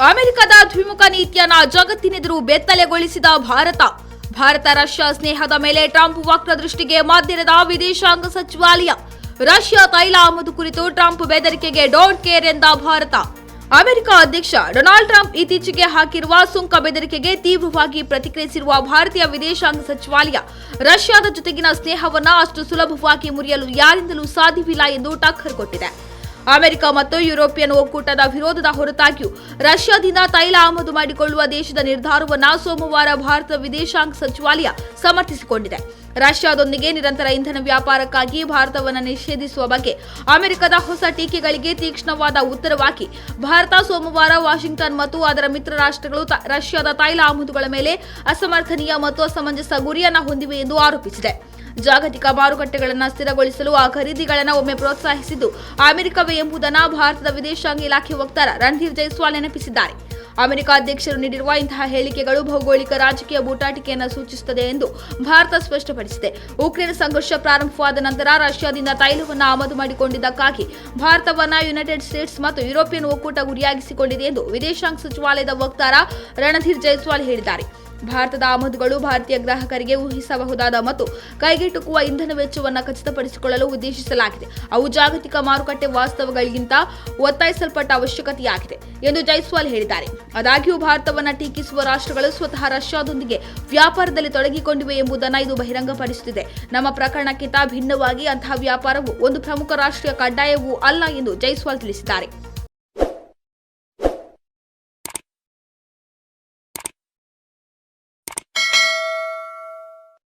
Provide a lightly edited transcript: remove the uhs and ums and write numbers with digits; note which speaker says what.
Speaker 1: ಅಮೆರಿಕದ ದ್ವಿಮುಖ ನೀತಿಯನ್ನ ಜಗತ್ತಿನೆದುರು ಬೆತ್ತಲೆಗೊಳಿಸಿದ ಭಾರತ ರಷ್ಯಾ ಸ್ನೇಹದ ಮೇಲೆ ಟ್ರಂಪ್ ವಕ್ರ ದೃಷ್ಟಿಗೆ ಮಧ್ಯದ ವಿದೇಶಾಂಗ ಸಚಿವಾಲಯ. ರಷ್ಯಾ ತೈಲ ಆಮದು ಕುರಿತು ಟ್ರಂಪ್ ಬೆದರಿಕೆಗೆ ಡೋಂಟ್ ಕೇರ್ ಎಂದ ಭಾರತ. ಅಮೆರಿಕ ಅಧ್ಯಕ್ಷ ಡೊನಾಲ್ಡ್ ಟ್ರಂಪ್ ಇತ್ತೀಚೆಗೆ ಹಾಕಿರುವ ಸುಂಕ ಬೆದರಿಕೆಗೆ ತೀವ್ರವಾಗಿ ಪ್ರತಿಕ್ರಿಯಿಸಿರುವ ಭಾರತೀಯ ವಿದೇಶಾಂಗ ಸಚಿವಾಲಯ ರಷ್ಯಾದ ಜೊತೆಗಿನ ಸ್ನೇಹವನ್ನ ಅಷ್ಟು ಸುಲಭವಾಗಿ ಮುರಿಯಲು ಯಾರಿಂದಲೂ ಸಾಧ್ಯವಿಲ್ಲ ಎಂದು ಟಕ್ಕರ್ ಕೊಟ್ಟಿದೆ. ಅಮೆರಿಕ ಮತ್ತು ಯುರೋಪಿಯನ್ ಒಕ್ಕೂಟದ ವಿರೋಧದ ಹೊರತಾಗಿಯೂ ರಷ್ಯಾದಿಂದ ತೈಲ ಆಮದು ಮಾಡಿಕೊಳ್ಳುವ ದೇಶದ ನಿರ್ಧಾರವನ್ನು ಸೋಮವಾರ ಭಾರತದ ವಿದೇಶಾಂಗ ಸಚಿವಾಲಯ ಸಮರ್ಥಿಸಿಕೊಂಡಿದೆ. ರಷ್ಯಾದೊಂದಿಗೆ ನಿರಂತರ ಇಂಧನ ವ್ಯಾಪಾರಕ್ಕಾಗಿ ಭಾರತವನ್ನು ನಿಷೇಧಿಸುವ ಬಗ್ಗೆ ಅಮೆರಿಕದ ಹೊಸ ಟೀಕೆಗಳಿಗೆ ತೀಕ್ಷ್ಣವಾದ ಉತ್ತರವಾಗಿ ಭಾರತ ಸೋಮವಾರ ವಾಷಿಂಗ್ಟನ್ ಮತ್ತು ಅದರ ಮಿತ್ರ ರಾಷ್ಟ್ರಗಳು ರಷ್ಯಾದ ತೈಲ ಆಮದುಗಳ ಮೇಲೆ ಅಸಮರ್ಥನೀಯ ಮತ್ತು ಅಸಮಂಜಸ ಗುರಿಯನ್ನು ಹೊಂದಿವೆ ಎಂದು ಆರೋಪಿಸಿದೆ. ಜಾಗತಿಕ ಮಾರುಕಟ್ಟೆಗಳನ್ನು ಸ್ಥಿರಗೊಳಿಸಲು ಆ ಖರೀದಿಗಳನ್ನು ಒಮ್ಮೆ ಪ್ರೋತ್ಸಾಹಿಸಿದ್ದು ಅಮೆರಿಕವೇ ಎಂಬುದನ್ನು ಭಾರತದ ವಿದೇಶಾಂಗ ಇಲಾಖೆ ವಕ್ತಾರ ರಣಧೀರ್ ಜೈಸ್ವಾಲ್ ನೆನಪಿಸಿದ್ದಾರೆ. ಅಮೆರಿಕ ಅಧ್ಯಕ್ಷರು ನೀಡಿರುವ ಇಂತಹ ಹೇಳಿಕೆಗಳು ಭೌಗೋಳಿಕ ರಾಜಕೀಯ ಬೂಟಾಟಿಕೆಯನ್ನು ಸೂಚಿಸುತ್ತದೆ ಎಂದು ಭಾರತ ಸ್ಪಷ್ಟಪಡಿಸಿದೆ. ಉಕ್ರೇನ್ ಸಂಘರ್ಷ ಪ್ರಾರಂಭವಾದ ನಂತರ ರಷ್ಯಾದಿಂದ ತೈಲವನ್ನು ಆಮದು ಮಾಡಿಕೊಂಡಿದ್ದಕ್ಕಾಗಿ ಭಾರತವನ್ನು ಯುನೈಟೆಡ್ ಸ್ಟೇಟ್ಸ್ ಮತ್ತು ಯುರೋಪಿಯನ್ ಒಕ್ಕೂಟ ಗುರಿಯಾಗಿಸಿಕೊಂಡಿದೆ ಎಂದು ವಿದೇಶಾಂಗ ಸಚಿವಾಲಯದ ವಕ್ತಾರ ರಣಧೀರ್ ಜೈಸ್ವಾಲ್ ಹೇಳಿದ್ದಾರೆ. ಭಾರತದ ಆಮದುಗಳು ಭಾರತೀಯ ಗ್ರಾಹಕರಿಗೆ ಊಹಿಸಬಹುದಾದ ಮತ್ತು ಕೈಗೆಟುಕುವ ಇಂಧನ ವೆಚ್ಚವನ್ನು ಖಚಿತಪಡಿಸಿಕೊಳ್ಳಲು ಉದ್ದೇಶಿಸಲಾಗಿದೆ. ಅವು ಜಾಗತಿಕ ಮಾರುಕಟ್ಟೆ ವಾಸ್ತವಗಳಿಗಿಂತ ಒತ್ತಾಯಿಸಲ್ಪಟ್ಟ ಅವಶ್ಯಕತೆಯಾಗಿದೆ ಎಂದು ಜೈಸ್ವಾಲ್ ಹೇಳಿದ್ದಾರೆ. ಆದಾಗ್ಯೂ ಭಾರತವನ್ನು ಟೀಕಿಸುವ ರಾಷ್ಟ್ರಗಳು ಸ್ವತಃ ರಷ್ಯಾದೊಂದಿಗೆ ವ್ಯಾಪಾರದಲ್ಲಿ ತೊಡಗಿಕೊಂಡಿವೆ ಎಂಬುದನ್ನು ಇದು ಬಹಿರಂಗಪಡಿಸುತ್ತಿದೆ. ನಮ್ಮ ಪ್ರಕರಣಕ್ಕಿಂತ ಭಿನ್ನವಾಗಿ ಅಂತಹ ವ್ಯಾಪಾರವು ಒಂದು ಪ್ರಮುಖ ರಾಷ್ಟ್ರೀಯ ಕಡ್ಡಾಯವೂ ಅಲ್ಲ ಎಂದು ಜೈಸ್ವಾಲ್ ತಿಳಿಸಿದ್ದಾರೆ.